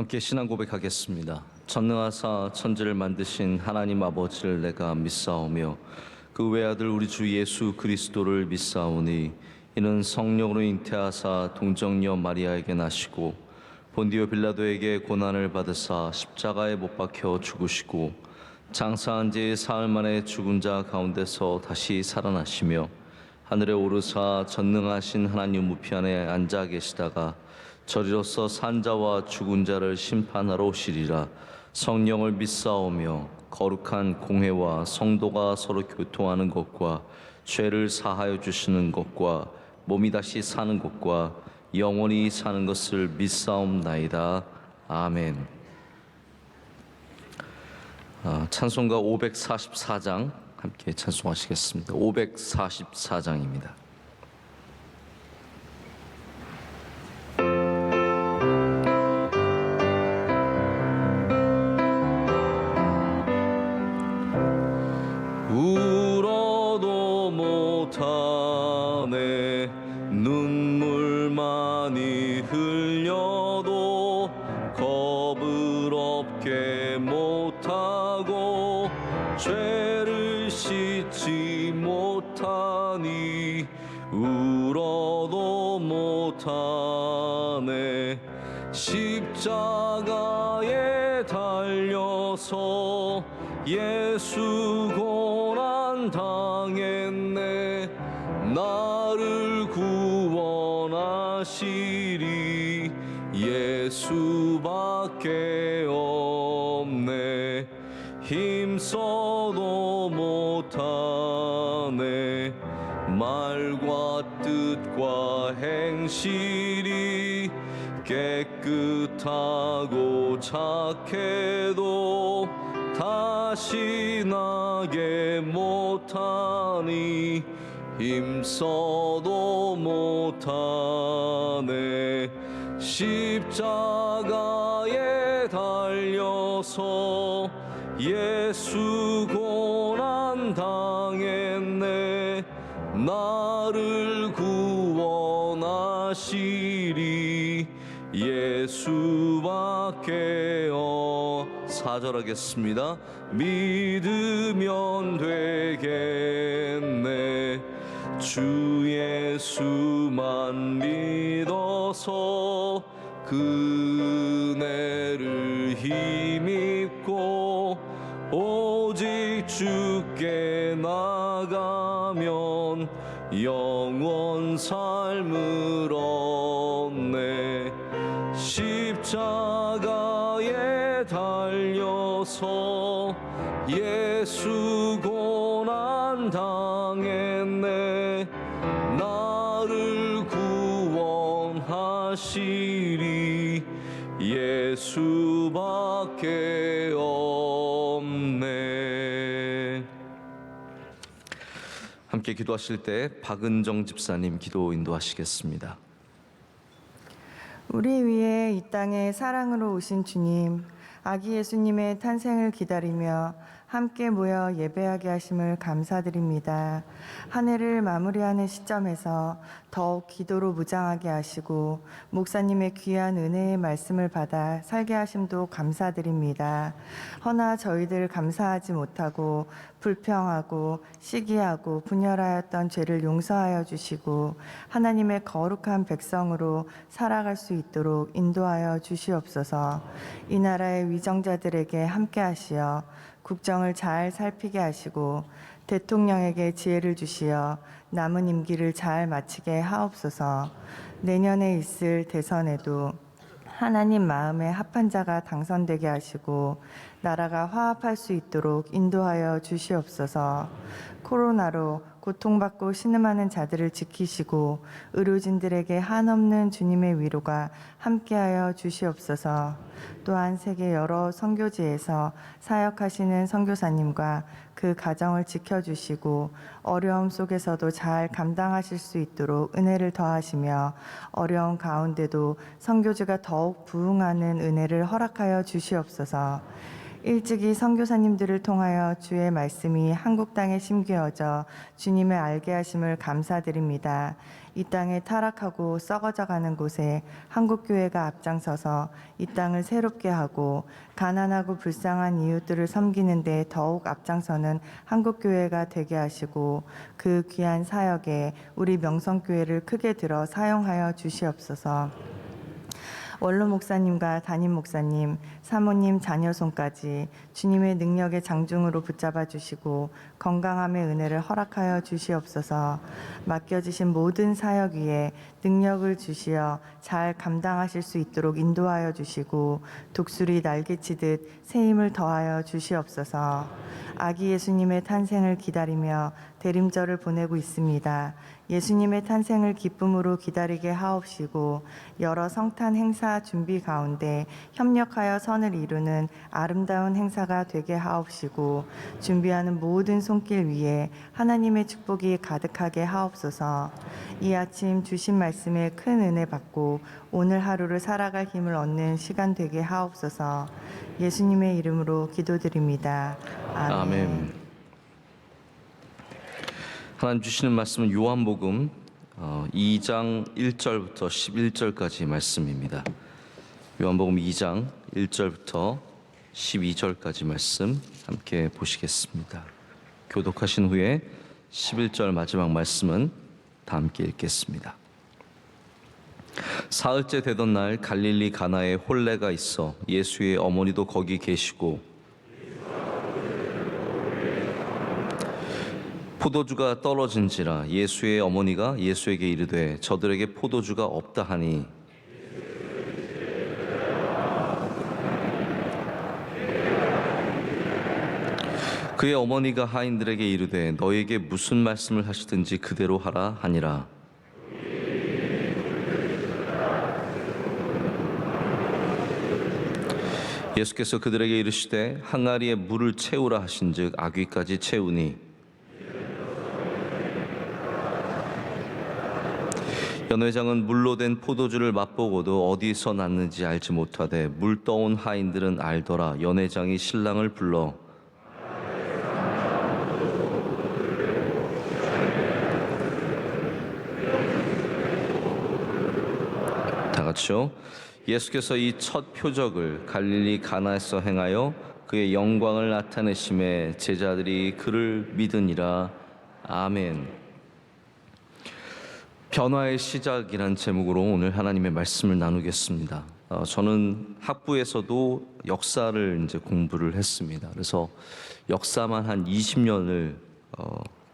함께 신앙 고백하겠습니다. 전능하사 천지를 만드신 하나님 아버지를 내가 믿사오며 그 외아들 우리 주 예수 그리스도를 믿사오니 이는 성령으로 잉태하사 동정녀 마리아에게 나시고 본디오 빌라도에게 고난을 받으사 십자가에 못 박혀 죽으시고 장사한 지 사흘 만에 죽은 자 가운데서 다시 살아나시며 하늘에 오르사 전능하신 하나님 우편에 앉아 계시다가 저리로서 산자와 죽은 자를 심판하러 오시리라. 성령을 믿사오며 거룩한 공회와 성도가 서로 교통하는 것과 죄를 사하여 주시는 것과 몸이 다시 사는 것과 영원히 사는 것을 믿사옵나이다. 아멘. 찬송가 544장 함께 찬송하시겠습니다. 544장입니다. 울어도 못하네 눈물 많이 흘려도 겁을 없게 못하고 죄를 씻지 못하니 울어도 못하네 십자가에 달려서 예수 고난 당했네 나를 구원하시리 예수밖에 없네 힘써도 못하네 말과 뜻과 행실이 깨끗하고 착해도 다시 나게 못하니 힘써도 못하네 십자가에 달려서 예수 고난 당했네 나를 구원하시리 예수밖에 사절하겠습니다. 믿으면 되겠네 주 예수만 믿어서 그 은혜를 힘입고 오직 주께 나가면 영원 삶을 얻네 십자가에 달려서 예수 고난 당했네 나를 구원하시리 예수밖에 없네. 함께 기도하실 때 박은정 집사님 기도 인도하시겠습니다. 우리 위에 이 땅에 사랑으로 오신 주님, 아기 예수님의 탄생을 기다리며 함께 모여 예배하게 하심을 감사드립니다. 한 해를 마무리하는 시점에서 더욱 기도로 무장하게 하시고 목사님의 귀한 은혜의 말씀을 받아 살게 하심도 감사드립니다. 허나 저희들 감사하지 못하고 불평하고 시기하고 분열하였던 죄를 용서하여 주시고 하나님의 거룩한 백성으로 살아갈 수 있도록 인도하여 주시옵소서. 이 나라의 위정자들에게 함께 하시어 국정을 잘 살피게 하시고 대통령에게 지혜를 주시어 남은 임기를 잘 마치게 하옵소서. 내년에 있을 대선에도 하나님 마음에 합한 자가 당선되게 하시고 나라가 화합할 수 있도록 인도하여 주시옵소서. 코로나로 고통받고 신음하는 자들을 지키시고 의료진들에게 한없는 주님의 위로가 함께하여 주시옵소서. 또한 세계 여러 선교지에서 사역하시는 선교사님과 그 가정을 지켜주시고 어려움 속에서도 잘 감당하실 수 있도록 은혜를 더하시며 어려운 가운데도 선교지가 더욱 부흥하는 은혜를 허락하여 주시옵소서. 일찍이 선교사님들을 통하여 주의 말씀이 한국 땅에 심겨져 주님의 알게 하심을 감사드립니다. 이 땅에 타락하고 썩어져 가는 곳에 한국교회가 앞장서서 이 땅을 새롭게 하고 가난하고 불쌍한 이웃들을 섬기는 데 더욱 앞장서는 한국교회가 되게 하시고 그 귀한 사역에 우리 명성교회를 크게 들어 사용하여 주시옵소서. 원로 목사님과 담임 목사님, 사모님, 자녀 손까지 주님의 능력의 장중으로 붙잡아 주시고 건강함의 은혜를 허락하여 주시옵소서. 맡겨주신 모든 사역 위에 능력을 주시어 잘 감당하실 수 있도록 인도하여 주시고 독수리 날개치듯 새 힘을 더하여 주시옵소서. 아기 예수님의 탄생을 기다리며 대림절을 보내고 있습니다. 예수님의 탄생을 기쁨으로 기다리게 하옵시고 여러 성탄 행사 준비 가운데 협력하여 선을 이루는 아름다운 행사가 되게 하옵시고 준비하는 모든 손길 위에 하나님의 축복이 가득하게 하옵소서. 이 아침 주신 말씀에 큰 은혜 받고 오늘 하루를 살아갈 힘을 얻는 시간 되게 하옵소서. 예수님의 이름으로 기도드립니다. 아멘. 아멘. 하나님 주시는 말씀은 요한복음 2장 1절부터 11절까지 말씀입니다. 요한복음 2장 1절부터 12절까지 말씀 함께 보시겠습니다. 교독하신 후에 11절 마지막 말씀은 다 함께 읽겠습니다. 사흘째 되던 날 갈릴리 가나에 혼례가 있어 예수의 어머니도 거기 계시고 포도주가 떨어진지라 예수의 어머니가 예수에게 이르되 저들에게 포도주가 없다 하니 그의 어머니가 하인들에게 이르되 너에게 무슨 말씀을 하시든지 그대로 하라 하니라. 예수께서 그들에게 이르시되 항아리에 물을 채우라 하신즉 아귀까지 채우니 연회장은 물로 된 포도주를 맛보고도 어디서 났는지 알지 못하되 물 떠온 하인들은 알더라. 연회장이 신랑을 불러 다 같이요. 예수께서 이 첫 표적을 갈릴리 가나에서 행하여 그의 영광을 나타내심에 제자들이 그를 믿으니라. 아멘. 변화의 시작이란 제목으로 오늘 하나님의 말씀을 나누겠습니다. 저는 학부에서도 역사를 이제 공부를 했습니다. 그래서 역사만 한 20년을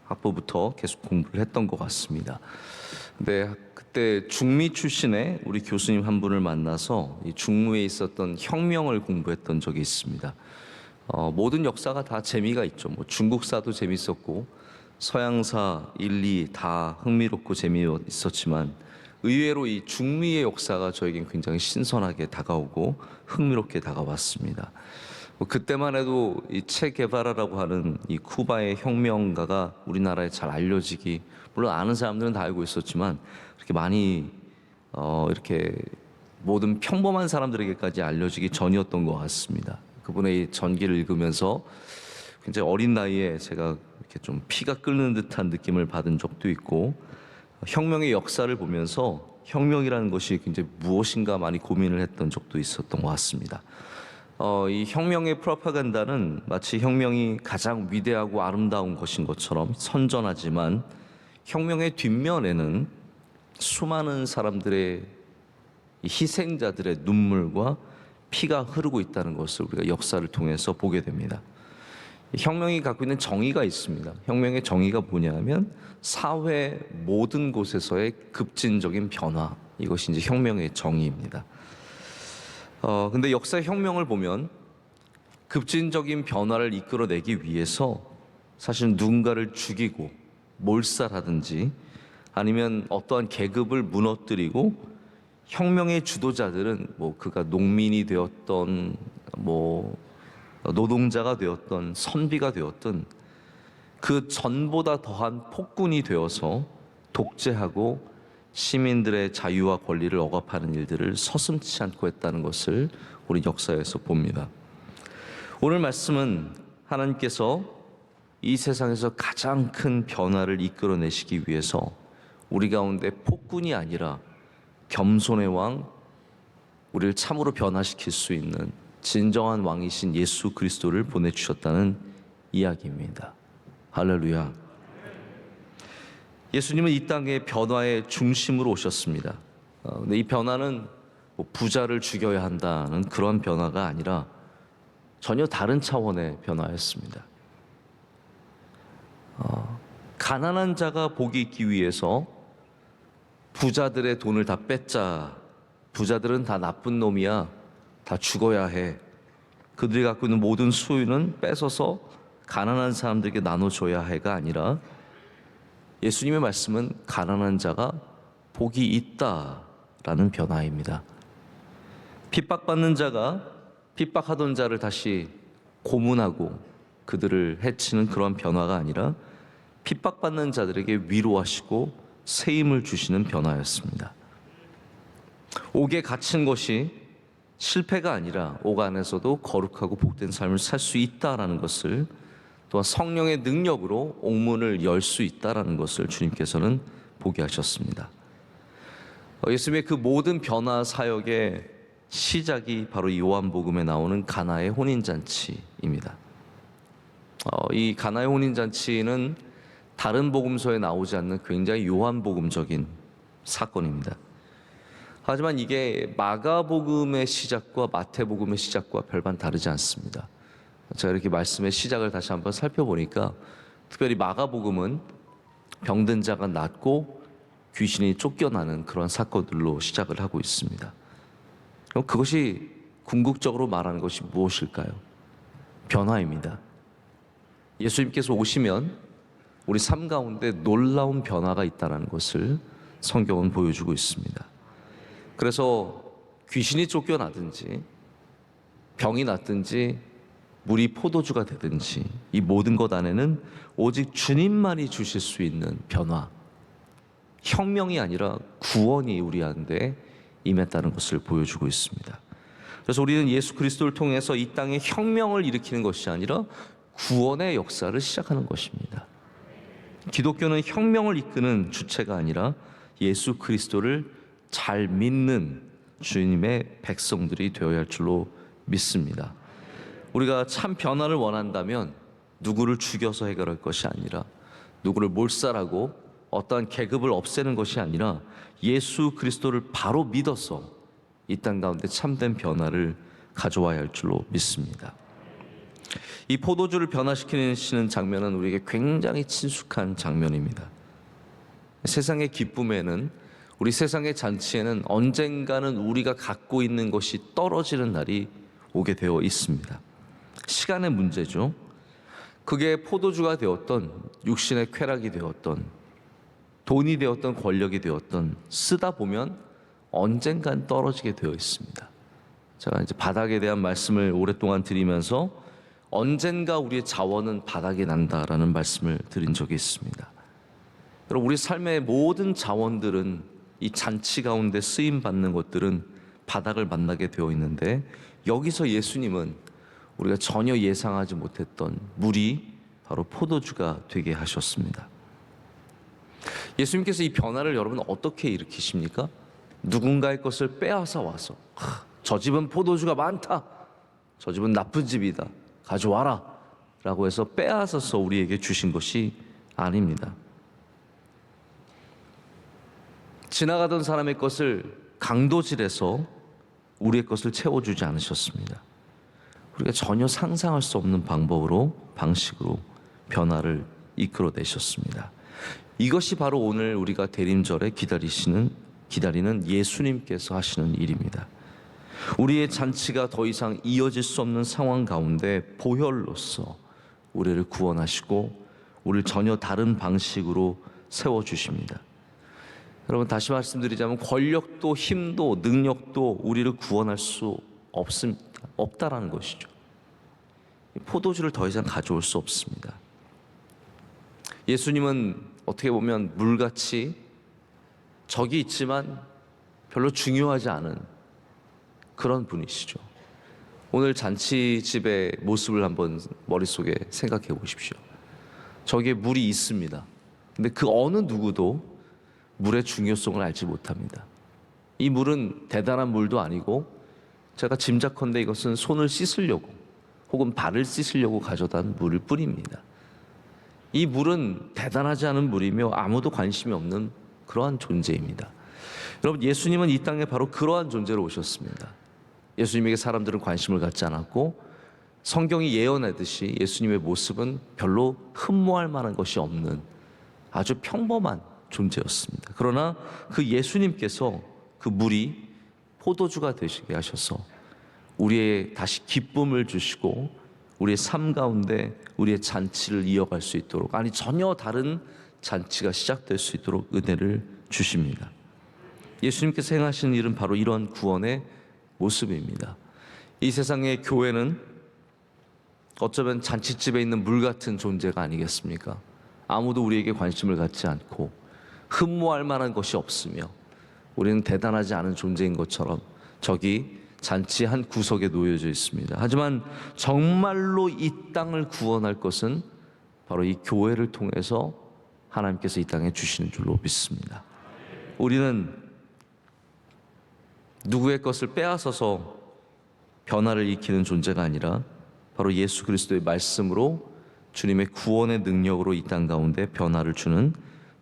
학부부터 계속 공부를 했던 것 같습니다. 근데 그때 중미 출신의 우리 교수님 한 분을 만나서 이 중무에 있었던 혁명을 공부했던 적이 있습니다. 모든 역사가 다 재미가 있죠. 뭐 중국사도 재밌었고 서양사 1, 2 다 흥미롭고 재미있었지만 의외로 이 중미의 역사가 저에겐 굉장히 신선하게 다가오고 흥미롭게 다가왔습니다. 그때만 해도 이 체 게바라라고 하는 이 쿠바의 혁명가가 우리나라에 잘 알려지기, 물론 아는 사람들은 다 알고 있었지만 그렇게 많이 이렇게 모든 평범한 사람들에게까지 알려지기 전이었던 것 같습니다. 그분의 전기를 읽으면서 굉장히 어린 나이에 제가 이렇게 좀 피가 끓는 듯한 느낌을 받은 적도 있고, 혁명의 역사를 보면서 혁명이라는 것이 굉장히 무엇인가 많이 고민을 했던 적도 있었던 것 같습니다. 이 혁명의 프로파간다는 마치 혁명이 가장 위대하고 아름다운 것인 것처럼 선전하지만 혁명의 뒷면에는 수많은 사람들의 희생자들의 눈물과 피가 흐르고 있다는 것을 우리가 역사를 통해서 보게 됩니다. 혁명이 갖고 있는 정의가 있습니다. 혁명의 정의가 뭐냐면 사회 모든 곳에서의 급진적인 변화, 이것이 이제 혁명의 정의입니다. 근데 역사의 혁명을 보면 급진적인 변화를 이끌어내기 위해서 사실 누군가를 죽이고 몰살하든지 아니면 어떠한 계급을 무너뜨리고 혁명의 주도자들은 뭐 그가 농민이 되었던 뭐 노동자가 되었던 선비가 되었던 그 전보다 더한 폭군이 되어서 독재하고 시민들의 자유와 권리를 억압하는 일들을 서슴지 않고 했다는 것을 우리 역사에서 봅니다. 오늘 말씀은 하나님께서 이 세상에서 가장 큰 변화를 이끌어내시기 위해서 우리 가운데 폭군이 아니라 겸손의 왕, 우리를 참으로 변화시킬 수 있는 진정한 왕이신 예수 그리스도를 보내주셨다는 이야기입니다. 할렐루야. 예수님은 이 땅의 변화의 중심으로 오셨습니다. 근데 이 변화는 부자를 죽여야 한다는 그런 변화가 아니라 전혀 다른 차원의 변화였습니다. 가난한 자가 복이 있기 위해서 부자들의 돈을 다 뺏자. 부자들은 다 나쁜 놈이야. 다 죽어야 해. 그들이 갖고 있는 모든 소유는 뺏어서 가난한 사람들에게 나눠줘야 해가 아니라 예수님의 말씀은 가난한 자가 복이 있다라는 변화입니다. 핍박받는 자가 핍박하던 자를 다시 고문하고 그들을 해치는 그런 변화가 아니라 핍박받는 자들에게 위로하시고 새 힘을 주시는 변화였습니다. 옥에 갇힌 것이 실패가 아니라 옥 안에서도 거룩하고 복된 삶을 살 수 있다라는 것을, 또한 성령의 능력으로 옥문을 열 수 있다라는 것을 주님께서는 보게 하셨습니다. 예수님의 그 모든 변화 사역의 시작이 바로 이 요한복음에 나오는 가나의 혼인잔치입니다. 이 가나의 혼인잔치는 다른 복음서에 나오지 않는 굉장히 요한복음적인 사건입니다. 하지만 이게 마가복음의 시작과 마태복음의 시작과 별반 다르지 않습니다. 제가 이렇게 말씀의 시작을 다시 한번 살펴보니까 특별히 마가복음은 병든 자가 낫고 귀신이 쫓겨나는 그런 사건들로 시작을 하고 있습니다. 그럼 그것이 궁극적으로 말하는 것이 무엇일까요? 변화입니다. 예수님께서 오시면 우리 삶 가운데 놀라운 변화가 있다는 것을 성경은 보여주고 있습니다. 그래서 귀신이 쫓겨나든지 병이 낫든지 물이 포도주가 되든지 이 모든 것 안에는 오직 주님만이 주실 수 있는 변화, 혁명이 아니라 구원이 우리 안에 임했다는 것을 보여주고 있습니다. 그래서 우리는 예수 그리스도를 통해서 이 땅에 혁명을 일으키는 것이 아니라 구원의 역사를 시작하는 것입니다. 기독교는 혁명을 이끄는 주체가 아니라 예수 그리스도를 잘 믿는 주님의 백성들이 되어야 할 줄로 믿습니다. 우리가 참 변화를 원한다면 누구를 죽여서 해결할 것이 아니라, 누구를 몰살하고 어떠한 계급을 없애는 것이 아니라 예수 그리스도를 바로 믿어서 이 땅 가운데 참된 변화를 가져와야 할 줄로 믿습니다. 이 포도주를 변화시키는 장면은 우리에게 굉장히 친숙한 장면입니다. 세상의 기쁨에는, 우리 세상의 잔치에는 언젠가는 우리가 갖고 있는 것이 떨어지는 날이 오게 되어 있습니다. 시간의 문제죠. 그게 포도주가 되었던, 육신의 쾌락이 되었던, 돈이 되었던, 권력이 되었던, 쓰다 보면 언젠간 떨어지게 되어 있습니다. 제가 이제 바닥에 대한 말씀을 오랫동안 드리면서 언젠가 우리의 자원은 바닥에 난다라는 말씀을 드린 적이 있습니다. 여러분, 우리 삶의 모든 자원들은, 이 잔치 가운데 쓰임 받는 것들은 바닥을 만나게 되어 있는데, 여기서 예수님은 우리가 전혀 예상하지 못했던 물이 바로 포도주가 되게 하셨습니다. 예수님께서 이 변화를 여러분 어떻게 일으키십니까? 누군가의 것을 빼앗아 와서, 저 집은 포도주가 많다, 저 집은 나쁜 집이다, 가져와라 라고 해서 빼앗아서 우리에게 주신 것이 아닙니다. 지나가던 사람의 것을 강도질해서 우리의 것을 채워주지 않으셨습니다. 우리가 전혀 상상할 수 없는 방식으로 변화를 이끌어내셨습니다. 이것이 바로 오늘 우리가 대림절에 기다리는 예수님께서 하시는 일입니다. 우리의 잔치가 더 이상 이어질 수 없는 상황 가운데 보혈로서 우리를 구원하시고 우리를 전혀 다른 방식으로 세워주십니다. 여러분, 다시 말씀드리자면 권력도 힘도 능력도 우리를 구원할 수 없다라는 것이죠. 포도주를 더 이상 가져올 수 없습니다. 예수님은 어떻게 보면 물같이 적이 있지만 별로 중요하지 않은 그런 분이시죠. 오늘 잔치집의 모습을 한번 머릿속에 생각해 보십시오. 저기에 물이 있습니다. 근데 그 어느 누구도 물의 중요성을 알지 못합니다. 이 물은 대단한 물도 아니고 제가 짐작컨대 이것은 손을 씻으려고 혹은 발을 씻으려고 가져다 물을 뿐입니다. 이 물은 대단하지 않은 물이며 아무도 관심이 없는 그러한 존재입니다. 여러분, 예수님은 이 땅에 바로 그러한 존재로 오셨습니다. 예수님에게 사람들은 관심을 갖지 않았고 성경이 예언하듯이 예수님의 모습은 별로 흠모할 만한 것이 없는 아주 평범한 존재였습니다. 그러나 그 예수님께서 그 물이 포도주가 되시게 하셔서 우리의 다시 기쁨을 주시고 우리의 삶 가운데 우리의 잔치를 이어갈 수 있도록, 아니 전혀 다른 잔치가 시작될 수 있도록 은혜를 주십니다. 예수님께서 행하신 일은 바로 이런 구원의 모습입니다. 이 세상의 교회는 어쩌면 잔치집에 있는 물 같은 존재가 아니겠습니까? 아무도 우리에게 관심을 갖지 않고 흠모할 만한 것이 없으며 우리는 대단하지 않은 존재인 것처럼 저기 잔치 한 구석에 놓여져 있습니다. 하지만 정말로 이 땅을 구원할 것은 바로 이 교회를 통해서 하나님께서 이 땅에 주시는 줄로 믿습니다. 우리는 누구의 것을 빼앗아서 변화를 일으키는 존재가 아니라 바로 예수 그리스도의 말씀으로 주님의 구원의 능력으로 이 땅 가운데 변화를 주는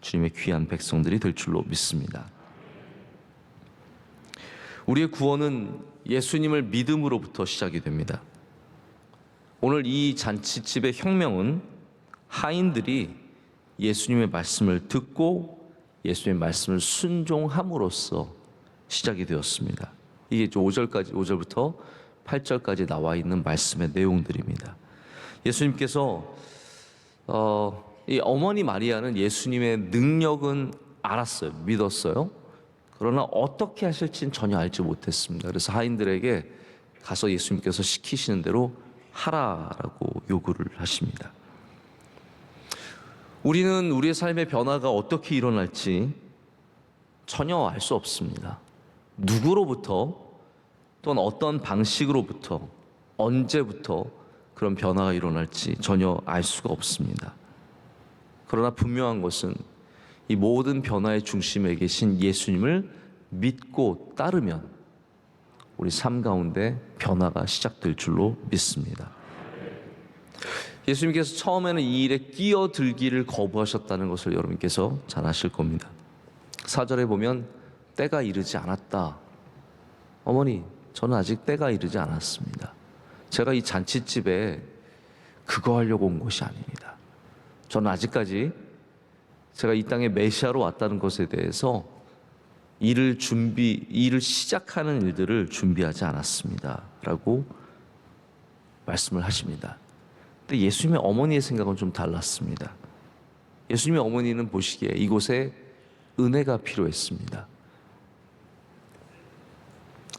주님의 귀한 백성들이 될 줄로 믿습니다. 우리의 구원은 예수님을 믿음으로부터 시작이 됩니다. 오늘 이 잔치집의 혁명은 하인들이 예수님의 말씀을 듣고 예수님의 말씀을 순종함으로써 시작이 되었습니다. 이게 5절부터 8절까지 나와 있는 말씀의 내용들입니다. 예수님께서 이 어머니 마리아는 예수님의 능력은 알았어요. 믿었어요. 그러나 어떻게 하실지는 전혀 알지 못했습니다. 그래서 하인들에게 가서 예수님께서 시키시는 대로 하라라고 요구를 하십니다. 우리는 우리의 삶의 변화가 어떻게 일어날지 전혀 알 수 없습니다. 누구로부터 또는 어떤 방식으로부터 언제부터 그런 변화가 일어날지 전혀 알 수가 없습니다. 그러나 분명한 것은 이 모든 변화의 중심에 계신 예수님을 믿고 따르면 우리 삶 가운데 변화가 시작될 줄로 믿습니다. 예수님께서 처음에는 이 일에 끼어들기를 거부하셨다는 것을 여러분께서 잘 아실 겁니다. 4절에 보면 때가 이르지 않았다. 어머니, 저는 아직 때가 이르지 않았습니다. 제가 이 잔치집에 그거 하려고 온 것이 아닙니다. 저는 아직까지 제가 이 땅에 메시아로 왔다는 것에 대해서 일을 시작하는 일들을 준비하지 않았습니다. 라고 말씀을 하십니다. 근데 예수님의 어머니의 생각은 좀 달랐습니다. 예수님의 어머니는 보시기에 이곳에 은혜가 필요했습니다.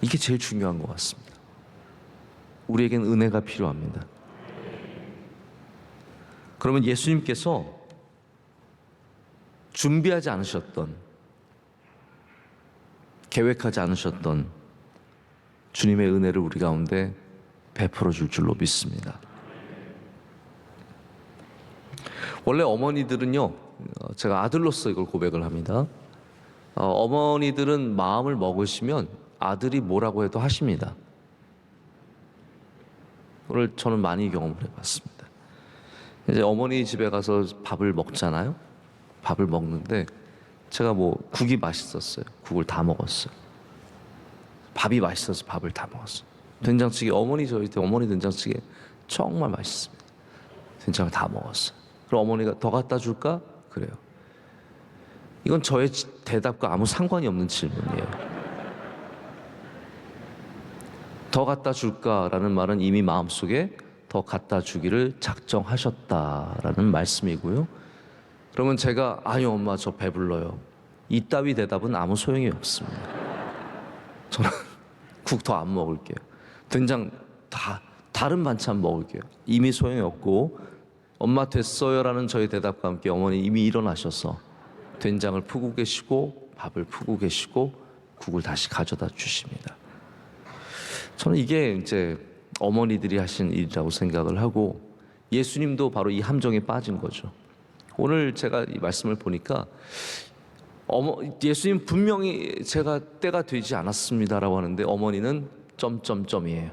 이게 제일 중요한 것 같습니다. 우리에겐 은혜가 필요합니다. 그러면 예수님께서 준비하지 않으셨던, 계획하지 않으셨던 주님의 은혜를 우리 가운데 베풀어 줄 줄로 믿습니다. 원래 어머니들은요, 제가 아들로서 이걸 고백을 합니다. 어머니들은 마음을 먹으시면 아들이 뭐라고 해도 하십니다. 그걸 저는 많이 경험을 해봤습니다. 이제 어머니 집에 가서 밥을 먹잖아요. 밥을 먹는데 제가 국이 맛있었어요. 국을 다 먹었어요. 밥이 맛있어서 밥을 다 먹었어요. 된장찌개, 저희 때 어머니 된장찌개 정말 맛있습니다. 된장을 다 먹었어요. 그럼 어머니가 더 갖다 줄까? 그래요. 이건 저의 대답과 아무 상관이 없는 질문이에요. 더 갖다 줄까라는 말은 이미 마음속에 더 갖다 주기를 작정하셨다라는 말씀이고요. 그러면 제가 아니요 엄마 저 배불러요. 이따위 대답은 아무 소용이 없습니다. 저는 국 더 안 먹을게요. 된장 다른 반찬 먹을게요. 이미 소용이 없고 엄마 됐어요라는 저희 대답과 함께 어머니 이미 일어나셔서 된장을 푸고 계시고 밥을 푸고 계시고 국을 다시 가져다 주십니다. 저는 이게 이제 어머니들이 하신 일이라고 생각을 하고 예수님도 바로 이 함정에 빠진 거죠. 오늘 제가 이 말씀을 보니까 예수님 분명히 제가 때가 되지 않았습니다라고 하는데 어머니는 점점점이에요.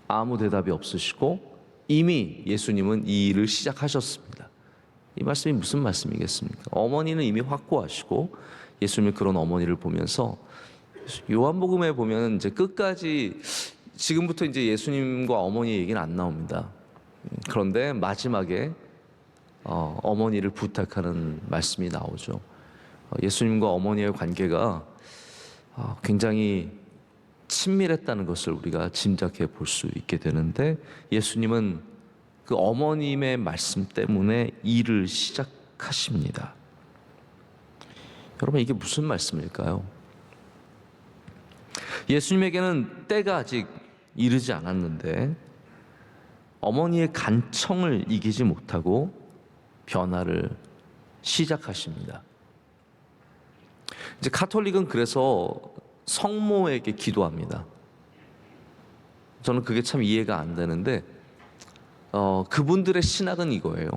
아무 대답이 없으시고 이미 예수님은 이 일을 시작하셨습니다. 이 말씀이 무슨 말씀이겠습니까? 어머니는 이미 확고하시고 예수님이 그런 어머니를 보면서 요한복음에 보면 이제 끝까지 지금부터 이제 예수님과 어머니 얘기는 안 나옵니다. 그런데 마지막에 어머니를 부탁하는 말씀이 나오죠. 예수님과 어머니의 관계가 굉장히 친밀했다는 것을 우리가 짐작해 볼 수 있게 되는데 예수님은 그 어머님의 말씀 때문에 일을 시작하십니다. 여러분 이게 무슨 말씀일까요? 예수님에게는 때가 아직 이르지 않았는데 어머니의 간청을 이기지 못하고 변화를 시작하십니다. 이제 카톨릭은 그래서 성모에게 기도합니다. 저는 그게 참 이해가 안 되는데 그분들의 신학은 이거예요.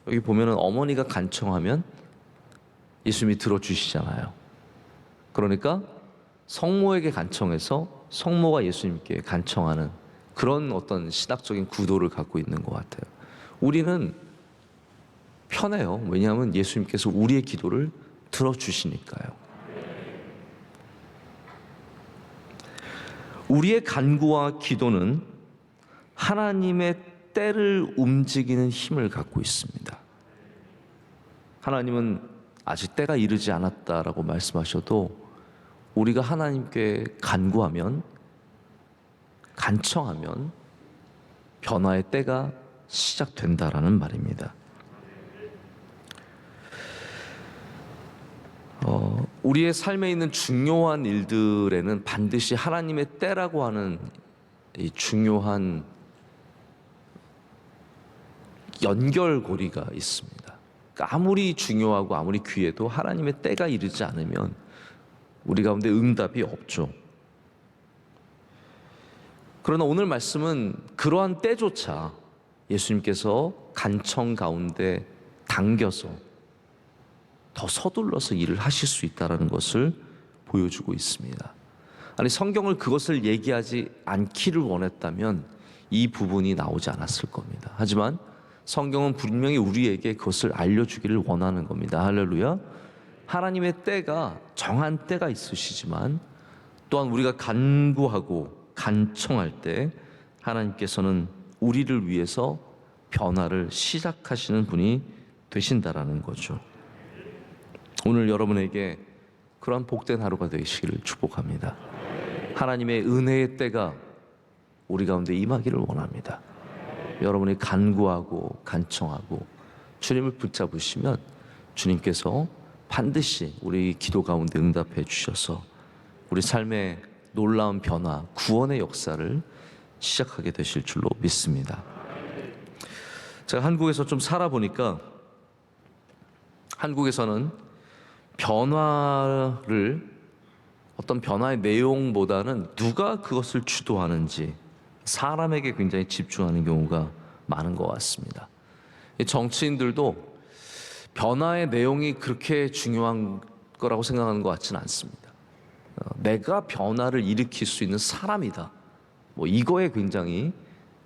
여기 보면은 어머니가 간청하면 예수님이 들어주시잖아요. 그러니까 성모에게 간청해서 성모가 예수님께 간청하는 그런 어떤 신학적인 구도를 갖고 있는 것 같아요. 우리는 편해요. 왜냐하면 예수님께서 우리의 기도를 들어주시니까요. 우리의 간구와 기도는 하나님의 때를 움직이는 힘을 갖고 있습니다. 하나님은 아직 때가 이르지 않았다라고 말씀하셔도 우리가 하나님께 간구하면, 간청하면 변화의 때가 시작된다라는 말입니다. 우리의 삶에 있는 중요한 일들에는 반드시 하나님의 때라고 하는 이 중요한 연결고리가 있습니다. 그러니까 아무리 중요하고 아무리 귀해도 하나님의 때가 이르지 않으면 우리 가운데 응답이 없죠. 그러나 오늘 말씀은 그러한 때조차 예수님께서 간청 가운데 당겨서 더 서둘러서 일을 하실 수 있다는 것을 보여주고 있습니다. 아니 성경을 그것을 얘기하지 않기를 원했다면 이 부분이 나오지 않았을 겁니다. 하지만 성경은 분명히 우리에게 그것을 알려주기를 원하는 겁니다. 할렐루야. 하나님의 때가 정한 때가 있으시지만 또한 우리가 간구하고 간청할 때 하나님께서는 우리를 위해서 변화를 시작하시는 분이 되신다라는 거죠. 오늘 여러분에게 그러한 복된 하루가 되시기를 축복합니다. 하나님의 은혜의 때가 우리 가운데 임하기를 원합니다. 여러분이 간구하고 간청하고 주님을 붙잡으시면 주님께서 반드시 우리 기도 가운데 응답해 주셔서 우리 삶의 놀라운 변화, 구원의 역사를 시작하게 되실 줄로 믿습니다. 제가 한국에서 좀 살아보니까 한국에서는 변화를 어떤 변화의 내용보다는 누가 그것을 주도하는지 사람에게 굉장히 집중하는 경우가 많은 것 같습니다. 정치인들도 변화의 내용이 그렇게 중요한 거라고 생각하는 것 같지는 않습니다. 내가 변화를 일으킬 수 있는 사람이다. 이거에 굉장히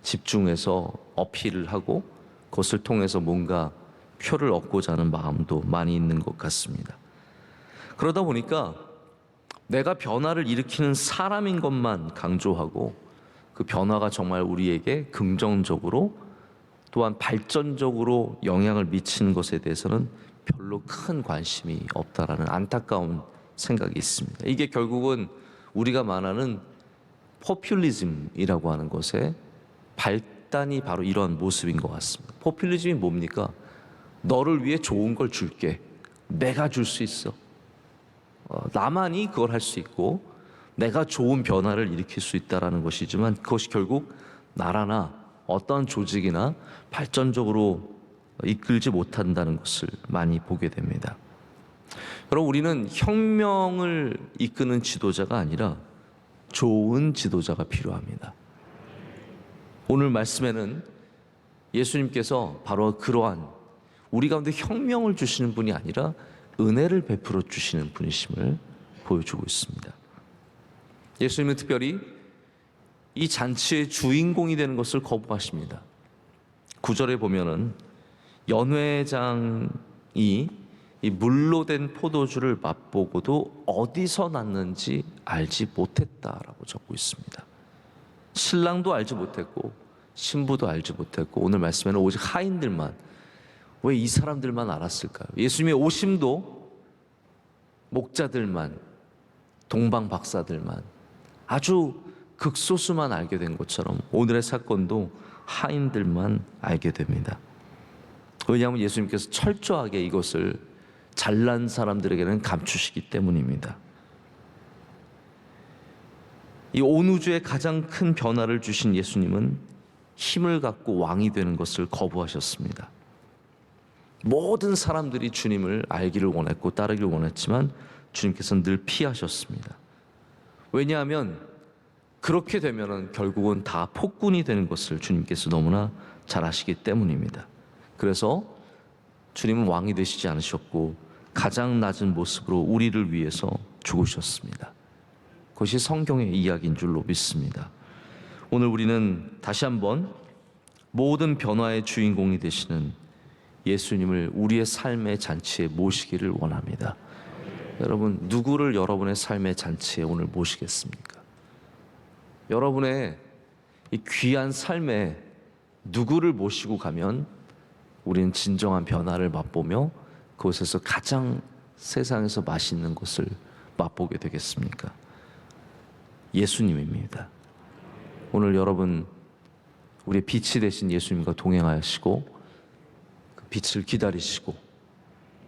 집중해서 어필을 하고 그것을 통해서 뭔가 표를 얻고자 하는 마음도 많이 있는 것 같습니다. 그러다 보니까 내가 변화를 일으키는 사람인 것만 강조하고 그 변화가 정말 우리에게 긍정적으로 또한 발전적으로 영향을 미치는 것에 대해서는 별로 큰 관심이 없다라는 안타까운 생각이 있습니다. 이게 결국은 우리가 말하는 포퓰리즘이라고 하는 것의 발단이 바로 이런 모습인 것 같습니다. 포퓰리즘이 뭡니까? 너를 위해 좋은 걸 줄게. 내가 줄 수 있어. 나만이 그걸 할 수 있고 내가 좋은 변화를 일으킬 수 있다는 것이지만 그것이 결국 나라나 어떤 조직이나 발전적으로 이끌지 못한다는 것을 많이 보게 됩니다. 여러분 우리는 혁명을 이끄는 지도자가 아니라 좋은 지도자가 필요합니다. 오늘 말씀에는 예수님께서 바로 그러한 우리 가운데 혁명을 주시는 분이 아니라 은혜를 베풀어 주시는 분이심을 보여주고 있습니다. 예수님은 특별히 이 잔치의 주인공이 되는 것을 거부하십니다. 9절에 보면은 연회장이 이 물로 된 포도주를 맛보고도 어디서 났는지 알지 못했다라고 적고 있습니다. 신랑도 알지 못했고 신부도 알지 못했고 오늘 말씀에는 오직 하인들만, 왜 이 사람들만 알았을까요? 예수님의 오심도 목자들만, 동방 박사들만, 아주 극소수만 알게 된 것처럼 오늘의 사건도 하인들만 알게 됩니다. 왜냐하면 예수님께서 철저하게 이것을 잘난 사람들에게는 감추시기 때문입니다. 이 온 우주에 가장 큰 변화를 주신 예수님은 힘을 갖고 왕이 되는 것을 거부하셨습니다. 모든 사람들이 주님을 알기를 원했고 따르기를 원했지만 주님께서는 늘 피하셨습니다. 왜냐하면 그렇게 되면은 결국은 다 폭군이 되는 것을 주님께서 너무나 잘 아시기 때문입니다. 그래서 주님은 왕이 되시지 않으셨고 가장 낮은 모습으로 우리를 위해서 죽으셨습니다. 그것이 성경의 이야기인 줄로 믿습니다. 오늘 우리는 다시 한번 모든 변화의 주인공이 되시는 예수님을 우리의 삶의 잔치에 모시기를 원합니다. 여러분, 누구를 여러분의 삶의 잔치에 오늘 모시겠습니까? 여러분의 이 귀한 삶에 누구를 모시고 가면 우리는 진정한 변화를 맛보며 그곳에서 가장 세상에서 맛있는 것을 맛보게 되겠습니까? 예수님입니다. 오늘 여러분, 우리의 빛이 되신 예수님과 동행하시고 그 빛을 기다리시고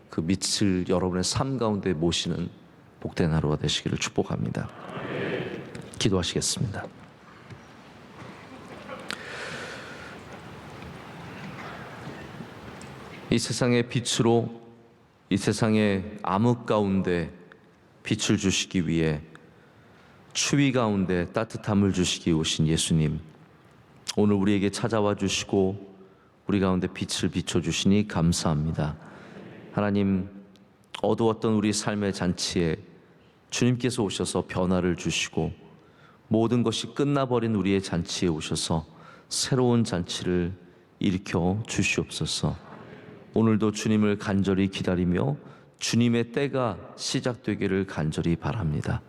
그 빛을 여러분의 삶 가운데 모시는 복된 하루가 되시기를 축복합니다. 기도하시겠습니다. 이 세상의 빛으로 이 세상의 암흑 가운데 빛을 주시기 위해 추위 가운데 따뜻함을 주시기 오신 예수님, 오늘 우리에게 찾아와 주시고 우리 가운데 빛을 비춰주시니 감사합니다. 하나님, 어두웠던 우리 삶의 잔치에 주님께서 오셔서 변화를 주시고 모든 것이 끝나버린 우리의 잔치에 오셔서 새로운 잔치를 일으켜 주시옵소서. 오늘도 주님을 간절히 기다리며 주님의 때가 시작되기를 간절히 바랍니다.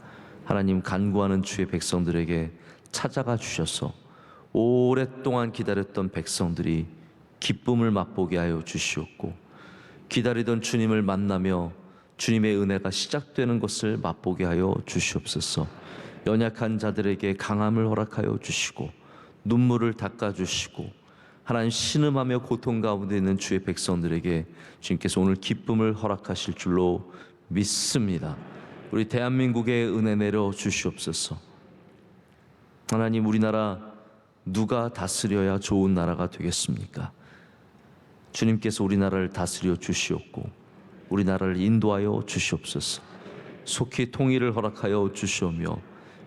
하나님, 간구하는 주의 백성들에게 찾아가 주셔서 오랫동안 기다렸던 백성들이 기쁨을 맛보게 하여 주시옵고 기다리던 주님을 만나며 주님의 은혜가 시작되는 것을 맛보게 하여 주시옵소서. 연약한 자들에게 강함을 허락하여 주시고 눈물을 닦아주시고 하나님, 신음하며 고통 가운데 있는 주의 백성들에게 주님께서 오늘 기쁨을 허락하실 줄로 믿습니다. 우리 대한민국에 은혜 내려 주시옵소서. 하나님, 우리나라 누가 다스려야 좋은 나라가 되겠습니까? 주님께서 우리나라를 다스려 주시옵고 우리나라를 인도하여 주시옵소서. 속히 통일을 허락하여 주시오며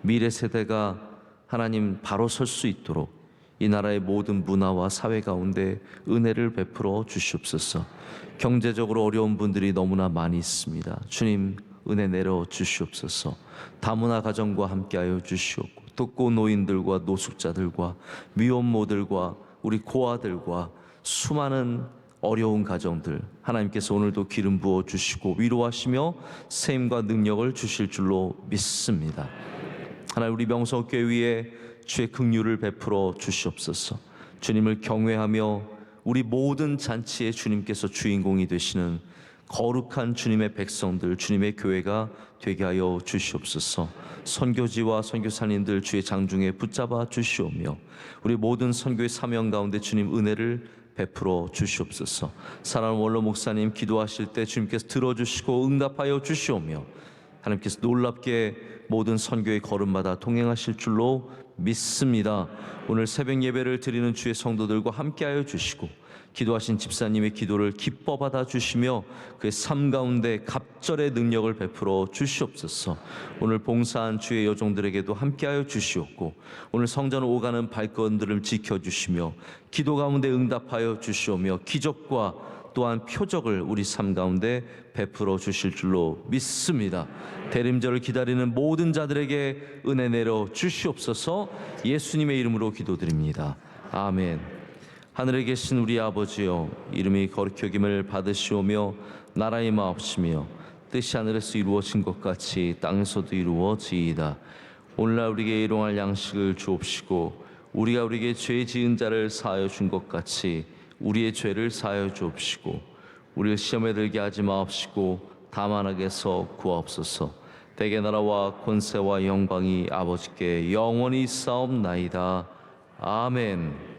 미래 세대가 하나님 바로 설 수 있도록 이 나라의 모든 문화와 사회 가운데 은혜를 베풀어 주시옵소서. 경제적으로 어려운 분들이 너무나 많이 있습니다. 주님, 은혜 내려 주시옵소서. 다문화 가정과 함께하여 주시옵고 독거 노인들과 노숙자들과 미혼모들과 우리 고아들과 수많은 어려운 가정들, 하나님께서 오늘도 기름 부어 주시고 위로하시며 세임과 능력을 주실 줄로 믿습니다. 하나님, 우리 명성교회 위에 주의 긍휼을 베풀어 주시옵소서. 주님을 경외하며 우리 모든 잔치에 주님께서 주인공이 되시는 거룩한 주님의 백성들, 주님의 교회가 되게 하여 주시옵소서. 선교지와 선교사님들 주의 장중에 붙잡아 주시오며 우리 모든 선교의 사명 가운데 주님 은혜를 베풀어 주시옵소서. 사랑하는 원로 목사님 기도하실 때 주님께서 들어주시고 응답하여 주시오며 하나님께서 놀랍게 모든 선교의 걸음마다 동행하실 줄로 믿습니다. 오늘 새벽 예배를 드리는 주의 성도들과 함께하여 주시고 기도하신 집사님의 기도를 기뻐 받아 주시며 그의 삶 가운데 갑절의 능력을 베풀어 주시옵소서. 오늘 봉사한 주의 여종들에게도 함께하여 주시옵고 오늘 성전 오가는 발걸음들을 지켜주시며 기도 가운데 응답하여 주시오며 기적과 또한 표적을 우리 삶 가운데 베풀어 주실 줄로 믿습니다. 대림절을 기다리는 모든 자들에게 은혜 내려 주시옵소서. 예수님의 이름으로 기도드립니다. 아멘. 하늘에 계신 우리 아버지여, 이름이 거룩히 여김을 받으시오며 나라의 마옵시며 뜻이 하늘에서 이루어진 것 같이 땅에서도 이루어지이다. 오늘날 우리에게 일용할 양식을 주옵시고 우리가 우리에게 죄 지은 자를 사하여 준 것 같이 우리의 죄를 사하여 주옵시고 우리를 시험에 들게 하지 마옵시고 다만 악에서 구하옵소서. 대개 나라와 권세와 영광이 아버지께 영원히 있사옵나이다. 아멘.